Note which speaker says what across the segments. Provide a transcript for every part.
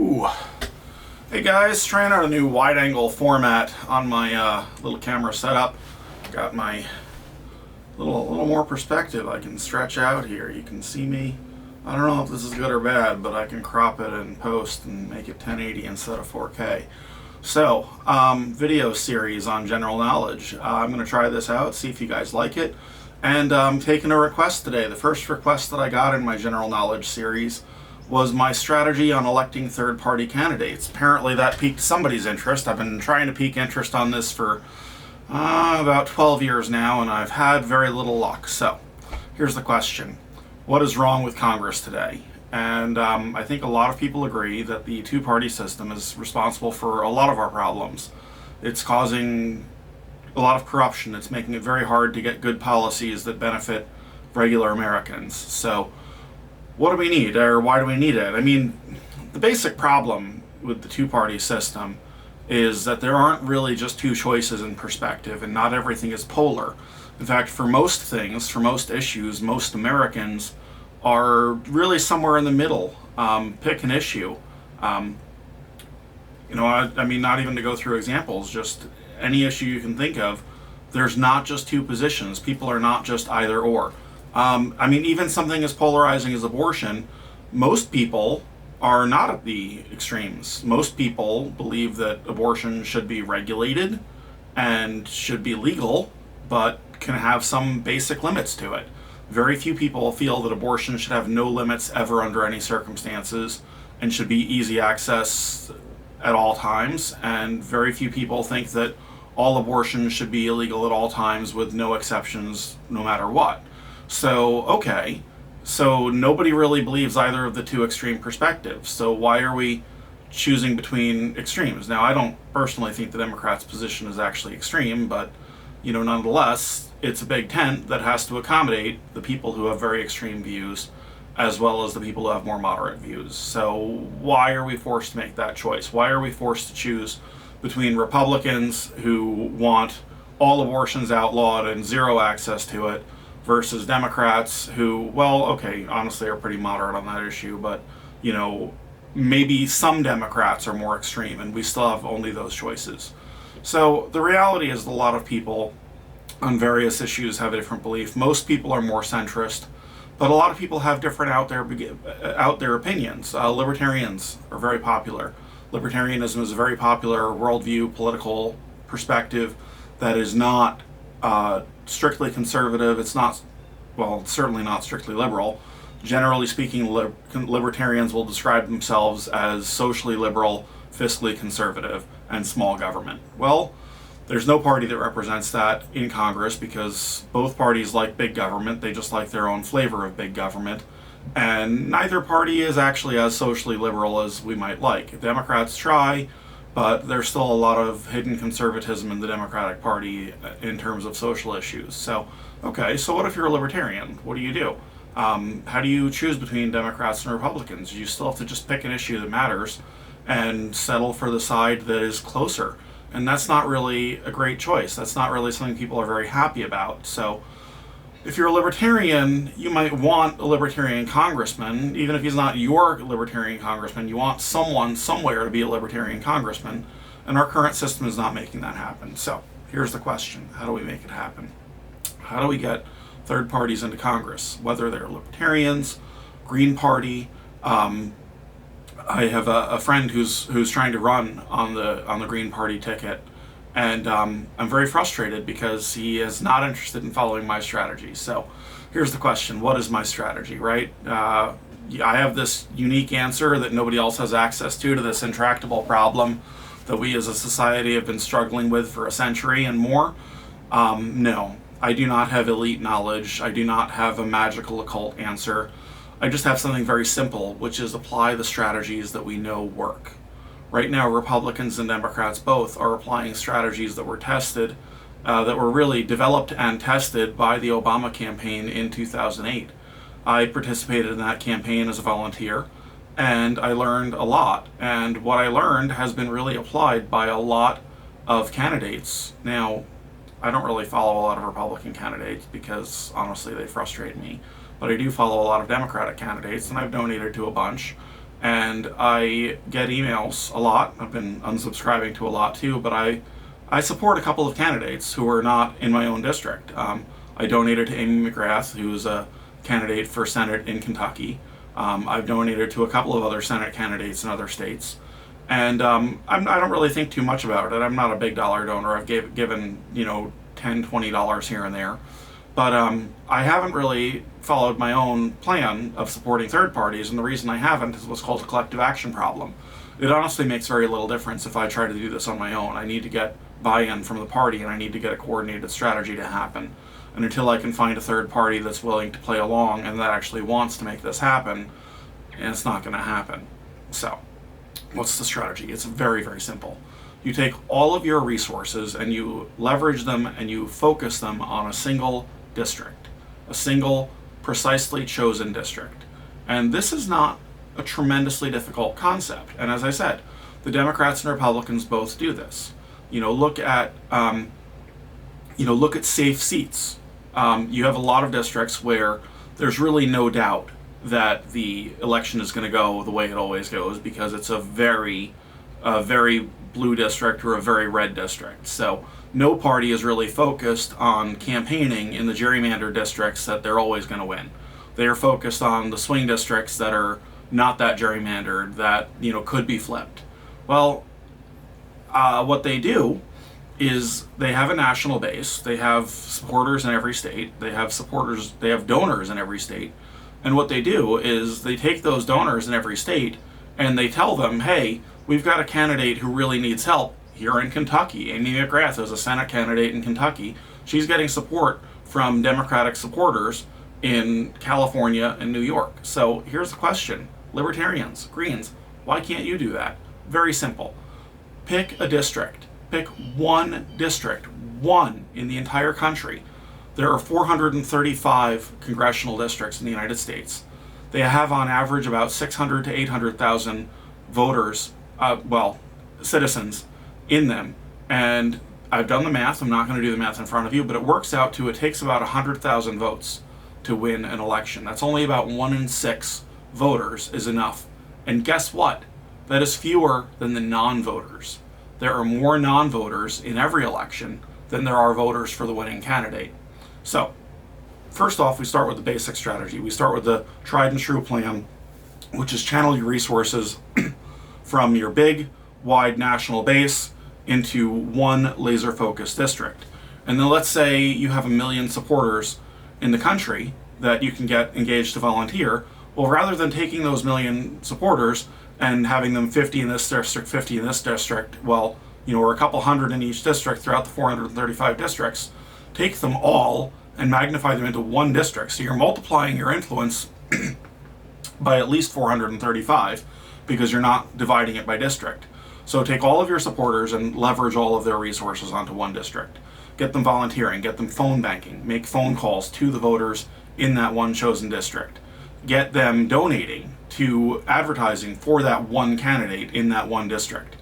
Speaker 1: Ooh. Hey guys, trying out a new wide angle format on my little camera setup. Got my little more perspective. I can stretch out here. You can see me. I don't know if this is good or bad, but I can crop it in post and make it 1080 instead of 4K. So, video series on general knowledge. I'm going to try this out, see if you guys like it. And I'm taking a request today. The first request that I got in my general knowledge series was my strategy on electing third-party candidates. Apparently that piqued somebody's interest. I've been trying to pique interest on this for about 12 years now, and I've had very little luck. So, here's the question. What is wrong with Congress today? And I think a lot of people agree that the two-party system is responsible for a lot of our problems. It's causing a lot of corruption. It's making it very hard to get good policies that benefit regular Americans. So, what do we need, or why do we need it? I mean, the basic problem with the two-party system is that there aren't really just two choices in perspective, and not everything is polar. In fact, for most things, for most issues, most Americans are really somewhere in the middle. Pick an issue. I mean, not even to go through examples, just any issue you can think of, there's not just two positions. People are not just either or. I mean, even something as polarizing as abortion, most people are not at the extremes. Most people believe that abortion should be regulated and should be legal, but can have some basic limits to it. Very few people feel that abortion should have no limits ever under any circumstances and should be easy access at all times. And very few people think that all abortion should be illegal at all times with no exceptions, no matter what. So, okay, so nobody really believes either of the two extreme perspectives. So why are we choosing between extremes? Now, I don't personally think the Democrats' position is actually extreme, but, nonetheless, it's a big tent that has to accommodate the people who have very extreme views as well as the people who have more moderate views. So why are we forced to make that choice? Why are we forced to choose between Republicans who want all abortions outlawed and zero access to it versus Democrats who, well, okay, honestly are pretty moderate on that issue, but, maybe some Democrats are more extreme, and we still have only those choices. So the reality is a lot of people on various issues have a different belief. Most people are more centrist, but a lot of people have different out there opinions. Libertarians are very popular. Libertarianism is a very popular worldview, political perspective that is not strictly conservative. It's not, well, certainly not strictly liberal. Generally speaking, libertarians will describe themselves as socially liberal, fiscally conservative, and small government. Well, there's no party that represents that in Congress because both parties like big government. They just like their own flavor of big government. And neither party is actually as socially liberal as we might like. Democrats try, but there's still a lot of hidden conservatism in the Democratic Party in terms of social issues. So, okay, so what if you're a libertarian? What do? How do you choose between Democrats and Republicans? You still have to just pick an issue that matters and settle for the side that is closer. And that's not really a great choice. That's not really something people are very happy about. So, if you're a libertarian, you might want a libertarian congressman. Even if he's not your libertarian congressman, you want someone somewhere to be a libertarian congressman. And our current system is not making that happen. So, here's the question. How do we make it happen? How do we get third parties into Congress? Whether they're libertarians, Green Party. I have a friend who's trying to run on the Green Party ticket. And I'm very frustrated because he is not interested in following my strategy. So here's the question. What is my strategy, right? I have this unique answer that nobody else has access to this intractable problem that we as a society have been struggling with for a century and more. No, I do not have elite knowledge. I do not have a magical occult answer. I just have something very simple, which is apply the strategies that we know work. Right now, Republicans and Democrats both are applying strategies that were tested, that were really developed and tested by the Obama campaign in 2008. I participated in that campaign as a volunteer, and I learned a lot. And what I learned has been really applied by a lot of candidates. Now, I don't really follow a lot of Republican candidates because, honestly, they frustrate me. But I do follow a lot of Democratic candidates, and I've donated to a bunch. and I get emails a lot. I've been unsubscribing to a lot too, but I support a couple of candidates who are not in my own district. I donated to Amy McGrath, who's a candidate for Senate in Kentucky. I've donated to a couple of other Senate candidates in other states. And I don't really think too much about it. I'm not a big dollar donor. I've given, $10, $20 here and there. But I haven't really followed my own plan of supporting third parties, and the reason I haven't is what's called a collective action problem. It honestly makes very little difference if I try to do this on my own. I need to get buy-in from the party, and I need to get a coordinated strategy to happen. And until I can find a third party that's willing to play along and that actually wants to make this happen, it's not going to happen. So, what's the strategy? It's very, very simple. You take all of your resources and you leverage them and you focus them on a single district, a single precisely chosen district. And this is not a tremendously difficult concept. And as I said, the Democrats and Republicans both do this. Look at safe seats. You have a lot of districts where there's really no doubt that the election is going to go the way it always goes because it's a very blue district or a very red district. So no party is really focused on campaigning in the gerrymandered districts that they're always going to win. They are focused on the swing districts that are not that gerrymandered, that could be flipped. Well, what they do is they have a national base. They have supporters in every state. They have donors in every state. And what they do is they take those donors in every state and they tell them, hey, we've got a candidate who really needs help here in Kentucky. Amy McGrath is a Senate candidate in Kentucky. She's getting support from Democratic supporters in California and New York. So here's the question. Libertarians, Greens, why can't you do that? Very simple. Pick a district. Pick one district, one in the entire country. There are 435 congressional districts in the United States. They have on average about 600 to 800,000 voters, citizens in them. And I've done the math. I'm not going to do the math in front of you, but it works out to it takes about 100,000 votes to win an election. That's only about 1 in 6 voters is enough. And guess what? That is fewer than the non-voters. There are more non-voters in every election than there are voters for the winning candidate. So, first off, we start with the basic strategy. We start with the tried and true plan, which is channel your resources from your big, wide national base into one laser-focused district. And then let's say you have 1 million supporters in the country that you can get engaged to volunteer. Well, rather than taking those 1 million supporters and having them 50 in this district, 50 in this district, or a couple hundred in each district throughout the 435 districts, take them all and magnify them into one district. So you're multiplying your influence by at least 435 because you're not dividing it by district. So take all of your supporters and leverage all of their resources onto one district. Get them volunteering, get them phone banking, make phone calls to the voters in that one chosen district. Get them donating to advertising for that one candidate in that one district.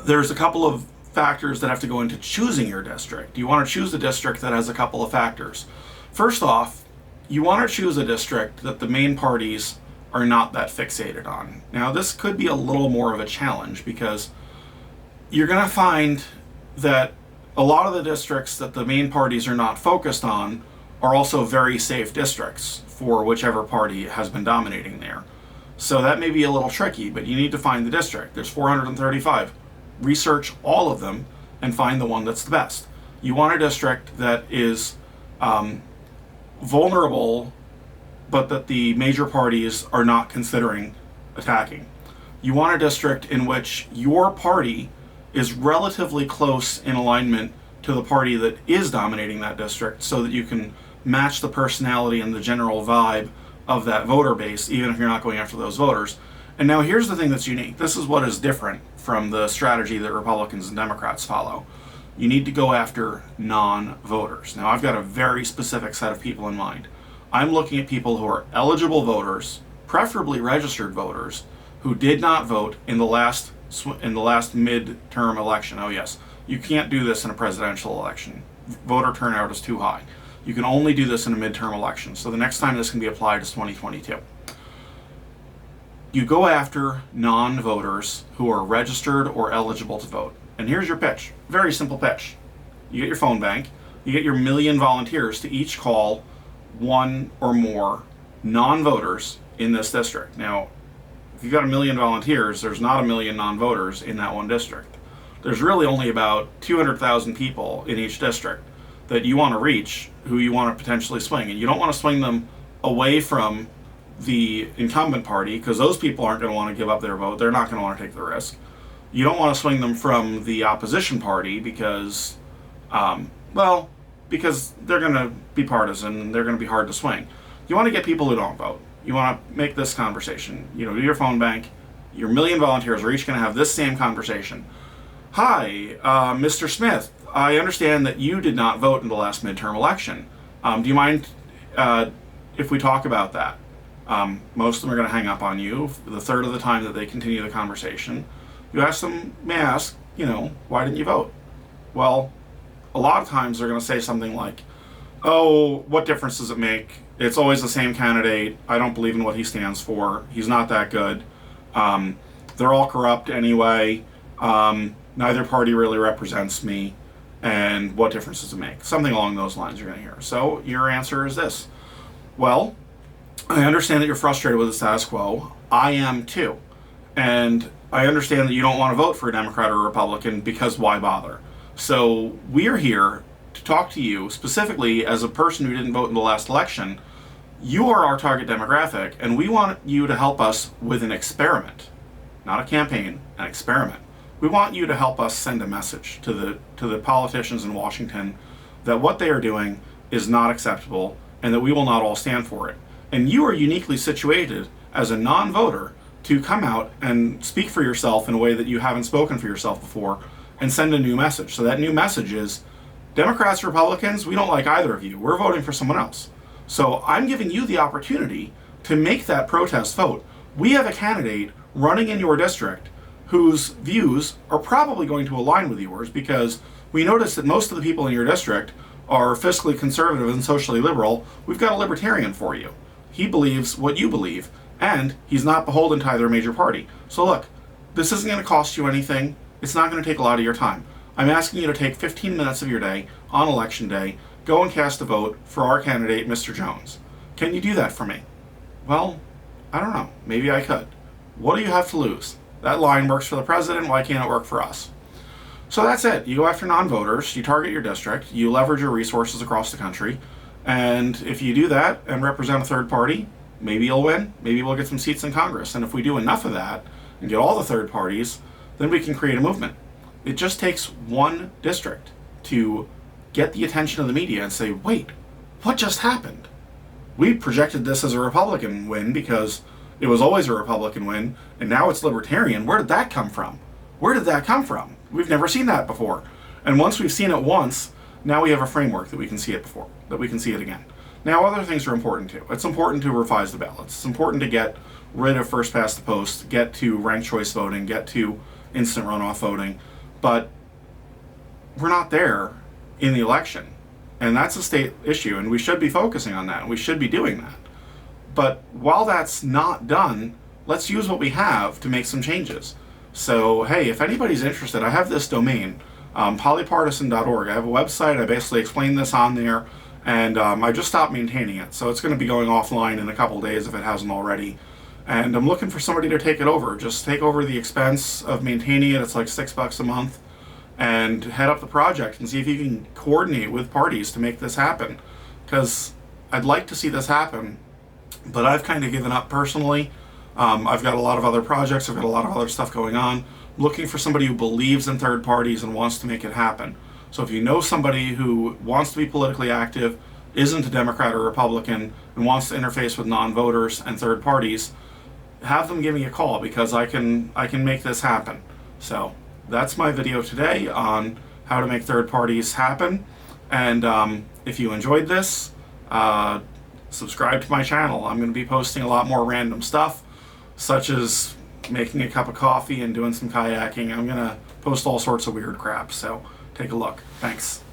Speaker 1: There's a couple of factors that have to go into choosing your district. You want to choose a district that has a couple of factors. First off, you want to choose a district that the main parties are not that fixated on. Now, this could be a little more of a challenge because you're going to find that a lot of the districts that the main parties are not focused on are also very safe districts for whichever party has been dominating there. So that may be a little tricky, but you need to find the district. There's 435. Research all of them and find the one that's the best. You want a district that is vulnerable, but that the major parties are not considering attacking. You want a district in which your party is relatively close in alignment to the party that is dominating that district so that you can match the personality and the general vibe of that voter base, even if you're not going after those voters. And now here's the thing that's unique. This is what is different from the strategy that Republicans and Democrats follow. You need to go after non-voters. Now, I've got a very specific set of people in mind. I'm looking at people who are eligible voters, preferably registered voters, who did not vote in the last midterm election. Oh yes, you can't do this in a presidential election. Voter turnout is too high. You can only do this in a midterm election. So the next time this can be applied is 2022. You go after non-voters who are registered or eligible to vote. And here's your pitch. Very simple pitch. You get your phone bank, you get your million volunteers to each call one or more non-voters in this district. Now, if you've got a million volunteers, there's not a million non-voters in that one district. There's really only about 200,000 people in each district that you want to reach, who you want to potentially swing. And you don't want to swing them away from the incumbent party, because those people aren't going to want to give up their vote. They're not going to want to take the risk. You don't want to swing them from the opposition party because, because they're going to be partisan, they're going to be hard to swing. You want to get people who don't vote. You want to make this conversation. Do your phone bank. Your million volunteers are each going to have this same conversation. Hi, Mr. Smith, I understand that you did not vote in the last midterm election. Do you mind if we talk about that? Most of them are going to hang up on you the third of the time that they continue the conversation. You ask them, may I ask, why didn't you vote? Well, a lot of times they're going to say something like, oh, what difference does it make? It's always the same candidate. I don't believe in what he stands for. He's not that good. They're all corrupt anyway. Neither party really represents me. And what difference does it make? Something along those lines you're going to hear. So your answer is this. Well, I understand that you're frustrated with the status quo. I am too. And I understand that you don't want to vote for a Democrat or a Republican because why bother? So we're here to talk to you specifically as a person who didn't vote in the last election. You are our target demographic, and we want you to help us with an experiment. Not a campaign, an experiment. We want you to help us send a message to the politicians in Washington that what they are doing is not acceptable and that we will not all stand for it. And you are uniquely situated as a non-voter to come out and speak for yourself in a way that you haven't spoken for yourself before and send a new message. So that new message is, Democrats, Republicans, we don't like either of you. We're voting for someone else. So I'm giving you the opportunity to make that protest vote. We have a candidate running in your district whose views are probably going to align with yours, because we notice that most of the people in your district are fiscally conservative and socially liberal. We've got a libertarian for you. He believes what you believe, and he's not beholden to either major party. So look, this isn't going to cost you anything. It's not going to take a lot of your time. I'm asking you to take 15 minutes of your day on election day, go and cast a vote for our candidate, Mr. Jones. Can you do that for me? Well, I don't know. Maybe I could. What do you have to lose? That line works for the president. Why can't it work for us? So that's it. You go after non-voters, you target your district, you leverage your resources across the country, and if you do that and represent a third party, maybe you'll win, maybe we'll get some seats in Congress. And if we do enough of that and get all the third parties, then we can create a movement. It just takes one district to get the attention of the media and say, wait, what just happened? We projected this as a Republican win because it was always a Republican win, and now it's libertarian. Where did that come from? Where did that come from? We've never seen that before. And once we've seen it once, now we have a framework that we can see it before, that we can see it again. Now, other things are important too. It's important to revise the ballots. It's important to get rid of first past the post, get to ranked choice voting, get to instant runoff voting. But we're not there in the election. And that's a state issue, and we should be focusing on that, and we should be doing that. But while that's not done, let's use what we have to make some changes. So, hey, if anybody's interested, I have this domain, polypartisan.org. I have a website. I basically explain this on there, and I just stopped maintaining it. So it's going to be going offline in a couple days if it hasn't already. And I'm looking for somebody to take it over. Just take over the expense of maintaining it. It's like $6 a month. And head up the project and see if you can coordinate with parties to make this happen. Because I'd like to see this happen, but I've kind of given up personally. I've got a lot of other projects. I've got a lot of other stuff going on. I'm looking for somebody who believes in third parties and wants to make it happen. So if you know somebody who wants to be politically active, isn't a Democrat or Republican, and wants to interface with non-voters and third parties, have them give me a call, because I can make this happen. So that's my video today on how to make third parties happen. And if you enjoyed this, subscribe to my channel. I'm going to be posting a lot more random stuff, such as making a cup of coffee and doing some kayaking. I'm going to post all sorts of weird crap, so take a look. Thanks.